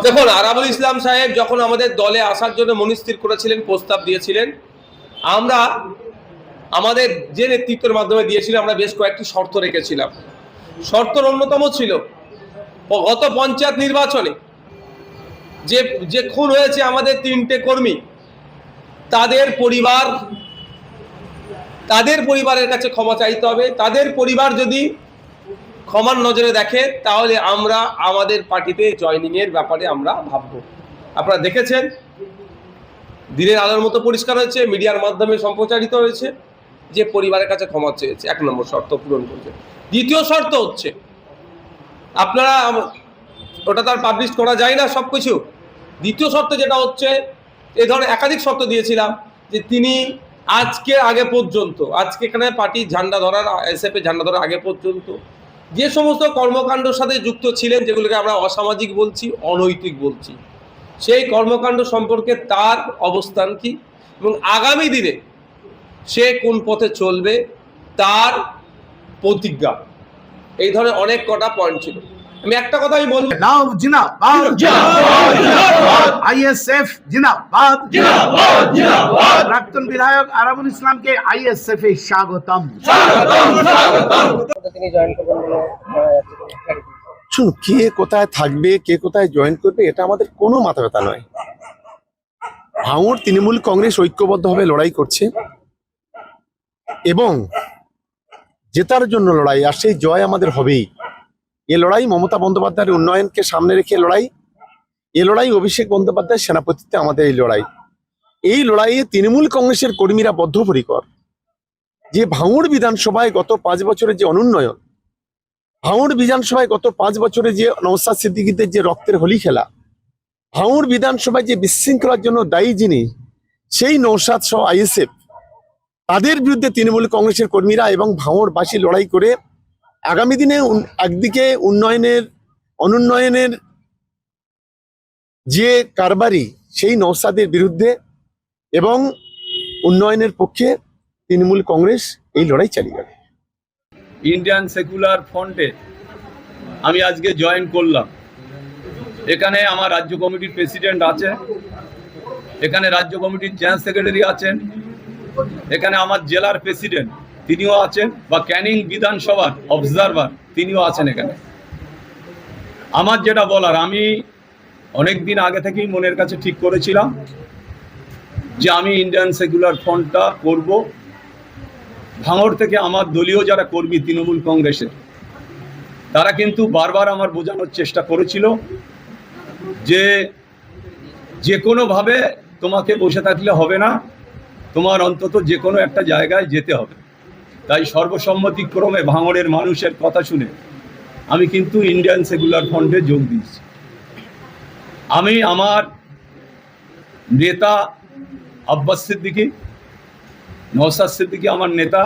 দেখুন, আরাবুল ইসলাম সাহেব যখন আমাদের দলে আসার জন্য মনস্থির করেছিলেন, প্রস্তাব দিয়েছিলেন, আমরা আমাদের যে নেতৃত্বের মাধ্যমে দিয়েছিলাম, আমরা বেশ কয়েকটি শর্ত রেখেছিলাম। শর্তর অন্যতম ছিল গত পঞ্চায়েত নির্বাচনে যে খুন হয়েছে আমাদের 3টে কর্মী, তাদের পরিবারের কাছে ক্ষমা চাইতে হবে। তাদের পরিবার যদি ক্ষমার নজরে দেখে তাহলে আমরা আমাদের পার্টিতে জয়েনিং এর ব্যাপারে আমরা ভাববো। আপনারা দেখেছেন, দিনের আলোর মতো পরিষ্কার হয়েছে, মিডিয়ার মাধ্যমে সম্প্রচারিত হয়েছে যে পরিবারের কাছে ক্ষমা চেয়েছে। 1 নম্বর শর্ত পূরণ করেছে। দ্বিতীয় শর্ত হচ্ছে, আপনারা ওটা তো আর পাবলিশ করা যায় না সবকিছু। দ্বিতীয় শর্ত যেটা হচ্ছে, এই ধরনের একাধিক শর্ত দিয়েছিলাম যে তিনি আজকে এখানে পার্টির ঝান্ডা ধরার, এসএফ এর ঝান্ডা ধরার আগে পর্যন্ত যে সমস্ত কর্মকাণ্ডের সাথে যুক্ত ছিলেন, যেগুলোকে আমরা অসামাজিক বলছি, অনৈতিক বলছি, সেই কর্মকাণ্ড সম্পর্কে তার অবস্থান কি এবং আগামী দিনে সে কোন পথে চলবে তার প্রতিজ্ঞা, এই ধরনের অনেক কটা পয়েন্ট ছিল। আমি একটা কথাই বলবো, লাভ জিন্দাবাদ, আইএসএফ জিন্দাবাদ, প্রাক্তন বিধায়ক আরাবুল ইসলামকে আইএসএফ এ স্বাগতম। শুনুন, কে কোথায় থাকবে, কে কোথায় জয়েন করবে, এটা আমাদের কোনো মাথা ব্যথা নয়। ভাঙড় তৃণমূল কংগ্রেস ঐক্যবদ্ধভাবে লড়াই করছে এবং জেতার জন্য লড়াই, আর সেই জয় আমাদের হবেই। এ লড়াই মমতা বন্দ্যোপাধ্যায়ের উন্নয়নকে সামনে রেখে লড়াই, এ লড়াই অভিষেক বন্দ্যোপাধ্যায়ের সেনাপতিত্বে আমাদের এই লড়াইয়ে তৃণমূল কংগ্রেসের কর্মীরা বদ্ধপরিকর। যে ভাঙড় বিধানসভায় গত 5 বছরের যে অনুন্নয়ন, ভাঙড় বিধানসভায় গত 5 বছরে যে নওশাদ সিদ্দিকীদের যে রক্তের হোলি খেলা, ভাঙড় বিধানসভায় যে বিশৃঙ্খলার জন্য দায়ী যিনি, সেই নওশাদ সহ আইএসএফ, তাদের বিরুদ্ধে তৃণমূল কংগ্রেসের কর্মীরা এবং ভাঙড়বাসী লড়াই করে আগামী দিনে একদিকে অনুন্নয়নের যে কারবারি, সেই নওশাদের বিরুদ্ধে এবং উন্নয়নের পক্ষে তৃণমূল কংগ্রেস এই লড়াই চালিয়ে যাবে। ইন্ডিয়ান সেকুলার ফ্রন্টে আমি আজকে জয়েন করলাম। এখানে আমার রাজ্য কমিটির প্রেসিডেন্ট আছে, এখানে রাজ্য কমিটির জেনারেল সেক্রেটারি আছেন, এখানে আমার জেলার প্রেসিডেন্ট তিনিও আছেন, বা ক্যানিং বিধানসভার অবজারভার তিনিও আছেন এখানে। আমার যেটা বলার, আমি অনেক দিন আগে থেকেই মনের কাছে ঠিক করেছিলাম যে আমি ইন্ডিয়ান সেকুলার ফ্রন্টটা করব। ভাঙড় থেকে আমার দলীয় যারা কর্মী তৃণমূল কংগ্রেসের, তারা কিন্তু বারবার আমার বোঝানোর চেষ্টা করেছিল যে কোনোভাবে তোমাকে বসে থাকলে হবে না, তোমার অন্তত যে কোনো একটা জায়গায় যেতে হবে। তাই সর্বসম্মতিক্রমে ভাঙড়ের মানুষের কথা শুনে আমি কিন্তু ইন্ডিয়ান সেকুলার ফ্রন্টে যোগ দিয়েছি। আমি আমার নেতা আব্বাস সিদ্দিকী, নওশাদ সিদ্দিকী আমার নেতা,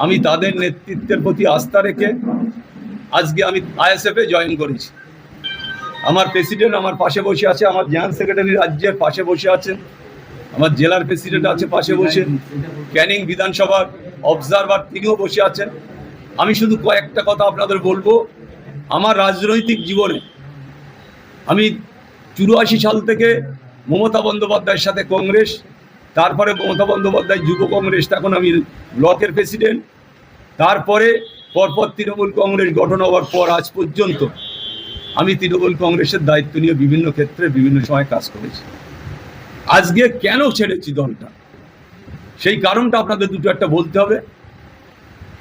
আমি তাদের নেতৃত্বের প্রতি আস্থা রেখে আজকে আমি আইএসএফে জয়েন করেছি। আমার প্রেসিডেন্ট আমার পাশে বসে আছে, আমার জেনারেল সেক্রেটারি রাজ্যের পাশে বসে আছেন, আমার জেলার প্রেসিডেন্ট আছে পাশে বসে, ক্যানিং বিধানসভার অবজারভার তিনিও বসে আছেন। আমি শুধু কয়েকটা কথা আপনাদের বলবো। আমার রাজনৈতিক জীবনে আমি 84 সাল থেকে মমতা বন্দ্যোপাধ্যায়ের সাথে কংগ্রেস, তারপরে মমতা বন্দ্যোপাধ্যায় যুব কংগ্রেস, তখন আমি ব্লকের প্রেসিডেন্ট, তারপরে পরপর তৃণমূল কংগ্রেস গঠন হওয়ার পর আজ পর্যন্ত আমি তৃণমূল কংগ্রেসের দায়িত্ব নিয়ে বিভিন্ন ক্ষেত্রে বিভিন্ন সময় কাজ করেছি। আজকে কেন ছেড়েছি দলটা, সেই কারণটা আপনাদের দুটো একটা বলতে হবে।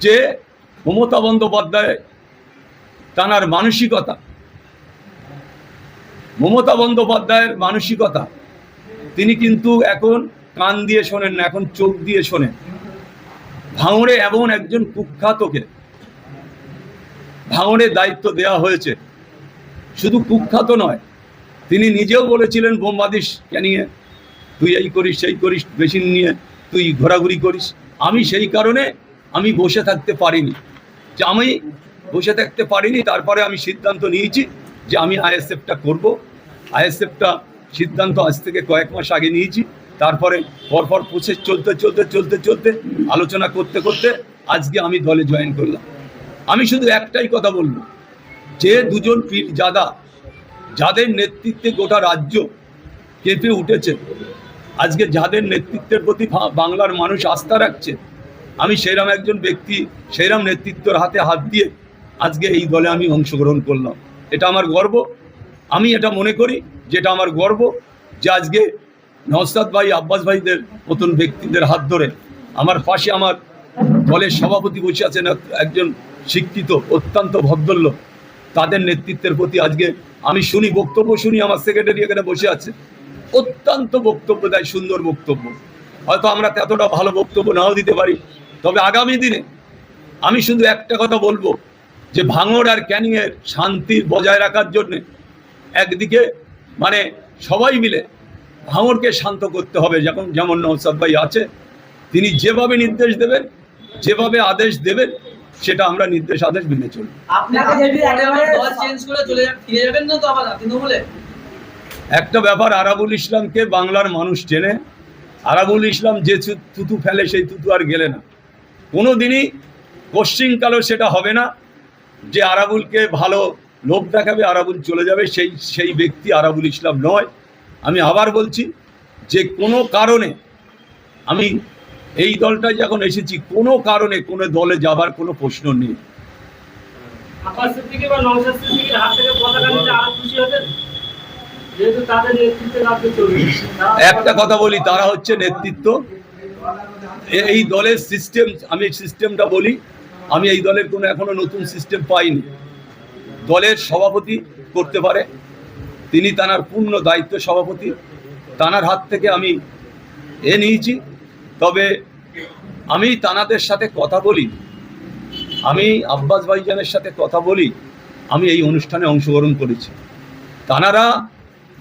যে মমতা বন্দ্যোপাধ্যায় তাঁর মানসিকতা, মমতা বন্দ্যোপাধ্যায়ের মানসিকতা, তিনি কিন্তু এখন কান দিয়ে শোনেন না, এখন চোখ দিয়ে শোনেন। ভাঙড়ে এমন একজন কুখ্যাতকে ভাঙড়ে দায়িত্ব দেওয়া হয়েছে, শুধু কুখ্যাত নয়, তিনি নিজেও বলেছিলেন বোমবাদিস ক্যানিংয়ে, তুই এই করিস সেই করিস, মেশিন নিয়ে তুই ঘোরাঘুরি করিস। আমি সেই কারণে আমি বসে থাকতে পারিনি, তারপরে আমি সিদ্ধান্ত নিয়েছি যে আমি আইএসএফটা করব। আইএসএফটা সিদ্ধান্ত আজ থেকে কয়েক মাস আগে নিয়েছি, তারপরে পরপর প্রসেস চলতে আলোচনা করতে আজকে আমি দলে জয়েন করলাম। আমি শুধু একটাই কথা বলবো, যে দুজন পীরজাদা যাদের নেতৃত্বে গোটা রাজ্য কেঁপে উঠেছে, আজকে যাদের নেতৃত্বের প্রতি বাংলার মানুষ আস্থা রাখছে, আমি সেইরকম একজন ব্যক্তি, সেইরকম নেতৃত্বের হাতে হাত দিয়ে আজকে এই দলে আমি অংশগ্রহণ করলাম। এটা আমার গর্ব। আমি এটা মনে করি যেটা আমার গর্ব যে আজকে নওশাদ ভাই, আব্বাস ভাইদের মতন ব্যক্তিদের হাত ধরে আমার পাশে আমার দলের সভাপতি বসে আছেন, একজন শিক্ষিত অত্যন্ত ভদ্রলোক। তাদের নেতৃত্বের প্রতি আজকে আমি শুনি, বক্তব্য শুনি, আমার সেক্রেটারি এখানে বসে আছে, অত্যন্ত বক্তব্য দেয়, সুন্দর বক্তব্য। হয়তো আমরা এতটা ভালো বক্তব্য নাও দিতে পারি, তবে আগামী দিনে আমি শুধু একটা কথা বলবো যে ভাঙড় আর ক্যানিংয়ের শান্তি বজায় রাখার জন্যে একদিকে মানে সবাই মিলে ভাঙড়কে শান্ত করতে হবে। যেমন নওশাদ ভাই আছে, তিনি যেভাবে নির্দেশ দেবেন, যেভাবে আদেশ দেবেন, সেটা আমরা নির্দেশ আদেশ মেনে চলব। একটা ব্যাপার, আরাবুল ইসলামকে বাংলার মানুষ চেনে। আরাবুল ইসলাম যে থুতু ফেলে সেই থুতু আর গেলে না। কোনো দিনই কোশ্চিনকালেও সেটা হবে না যে আরাবুলকে ভালো লোক দেখাবে, আরাবুল চলে যাবে, সেই ব্যক্তি আরাবুল ইসলাম নয়। আমি আবার বলছি যে কোনো কারণে আমি এই দলটায় যখন এসেছি, কোনো কারণে কোনো দলে যাবার কোনো প্রশ্ন নেই। একটা কথা বলি, তারা হচ্ছে নেতৃত্ব। এই দলের সিস্টেম, আমি সিস্টেমটা বলি, আমি এই দলের কোনো এখনো নতুন সিস্টেম পাইনি। দলের সভাপতি করতে পারে, তিনি তানার পূর্ণ দায়িত্ব সভাপতি, তানার হাত থেকে আমি নিয়েছি। তবে আমি তানাদের সাথে কথা বলি, আমি আব্বাস ভাইজানের সাথে কথা বলি, আমি এই অনুষ্ঠানে অংশগ্রহণ করেছি। তানারা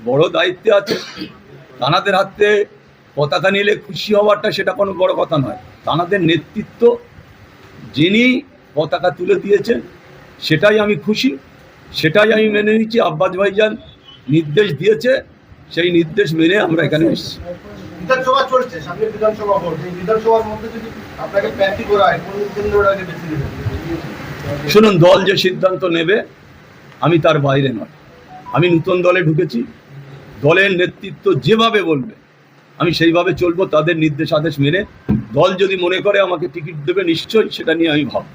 বড় দায়িত্বে আছে, তানাদের হাতে পতাকা নিলে খুশি হওয়াটা সেটা কোনো বড় কথা নয়। তানাদের নেতৃত্ব যিনি পতাকা তুলে দিয়েছেন সেটাই আমি খুশি, সেটাই আমি মেনে নিচ্ছি। আব্বাস ভাইজান নির্দেশ দিয়েছে, সেই নির্দেশ মেনে আমরা এখানে এসেছি। বিধানসভা চলছে, সামনে বিধানসভা ভোট, এই বিধানসভার মধ্যে যদি আপনাকে প্রার্থী করা হয়, কোন কেন্দ্রটাকে বেছে নেবেন? শুনুন, দল যে সিদ্ধান্ত নেবে আমি তার বাইরে নয়। আমি নতুন দলে ঢুকেছি, দলের নেতৃত্ব যেভাবে বলবে আমি সেইভাবে চলবো, তাদের নির্দেশ আদেশ মেনে। দল যদি মনে করে আমাকে টিকিট দেবে, নিশ্চয়ই সেটা নিয়ে আমি ভাববো।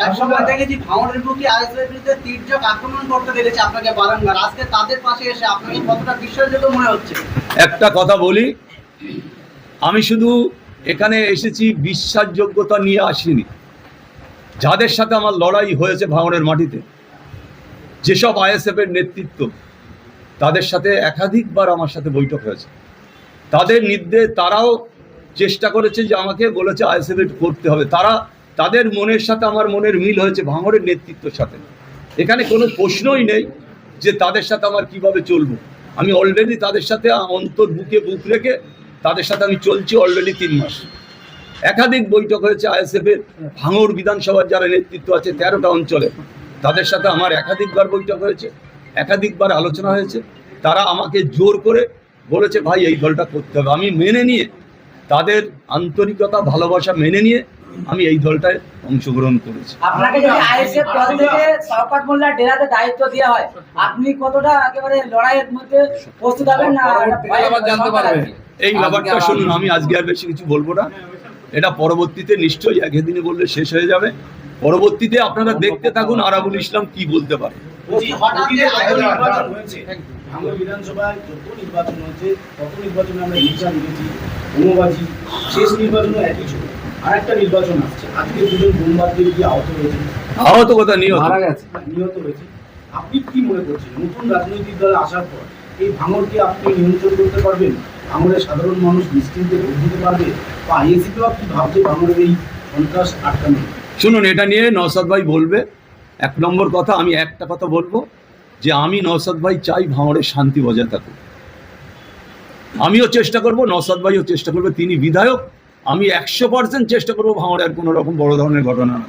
এক সময় দেখেছি ভাঙড়ের প্রতি আইএসএফের বিরুদ্ধে তীর্যক আক্রমণ করতে দেখেছি আপনাকে বারংবার, আজকে তাদের পাশে এসে আপনাকে কতটা বিশ্বাসযোগ্য মনে হচ্ছে? একটা কথা বলি, আমি শুধু এখানে এসেছি বিশ্বাসযোগ্যতা নিয়ে আসিনি। যাদের সাথে আমার লড়াই হয়েছে ভাঙড়ের মাটিতে, যেসব আইএসএফের নেতৃত্ব, তাদের সাথে একাধিকবার আমার সাথে বৈঠক হয়েছে। তাদের নির্দেশ, তারাও চেষ্টা করেছে যে আমাকে বলেছে আইএসএফ করতে হবে। তাদের মনের সাথে আমার মনের মিল হয়েছে ভাঙড়ের নেতৃত্বের সাথে। এখানে কোনো প্রশ্নই নেই যে তাদের সাথে আমার কিভাবে চলবো। আমি অলরেডি তাদের সাথে অন্তর বুকে বুক রেখে তাদের সাথে আমি চলছি অলরেডি 3 মাস। একাধিক বৈঠক হয়েছে আইএসএফের ভাঙড় বিধানসভার যারা নেতৃত্ব আছে 13টা অঞ্চলে, তাদের সাথে আমার একাধিকবার বৈঠক হয়েছে, একাধিকবার আলোচনা হয়েছে। তারা আমাকে জোর করে বলেছে ভাই এই দলটা করতে হবে। আমি মেনে নিয়ে, তাদের আন্তরিকতা ভালোবাসা মেনে নিয়ে আমি এই দলটায় অংশগ্রহণ করেছি। আপনাকে যদি আইএসএফ দল থেকে শওকত মোল্লার ডেরাতে দায়িত্ব দেওয়া হয়, আপনি কতটা একেবারে লড়াইয়ের মধ্যে প্রস্তুত হবেন না? জানতে পারবেন এই ব্যাপারটা শুনুন, আমি আজকে আর বেশি কিছু বলবো না। এটা পরবর্তীতে নিশ্চয়ই একদিনে বললে শেষ হয়ে যাবে। পরবর্তীতে আপনারা দেখতে থাকুন আরাবুল ইসলাম কি বলতে পারে। ভাঙড় বিধানসভায় যত নির্বাচন হয়েছে, তত নির্বাচনে আমরা হিংসা দেখেছি, বোমাবাজি, শেষ নির্বাচনও একই ছিল। আর একটা নির্বাচন আসছে, আজকে দুজন বোমবাজি দিয়ে আহত হয়েছে, আহত কথা নিহত হয়েছে। আপনি কি মনে করছেন, নতুন রাজনৈতিক দলে আসার পর এই ভাঙড়কে আপনি নিয়ন্ত্রণ করতে পারবেন? ভাঙড়ের সাধারণ মানুষ নিশ্চিন্তে ভোট দিতে পারবে? বা আইএসএফও কি ভাবছে ভাঙড়ের এই সন্ত্রাস আটকানো? শুনুন, এটা নিয়ে নওশাদ ভাই বলবে। 1 নম্বর কথা, আমি একটা কথা বলবো যে আমি নওশাদ ভাই চাই ভাঙড়ের শান্তি বজায় থাকুক। আমিও চেষ্টা করব, নওশাদ ভাইও চেষ্টা করবে, তিনি বিধায়ক। আমি 100% চেষ্টা করবো ভাঙড়ে আর কোনো রকম বড় ধরনের ঘটনা না।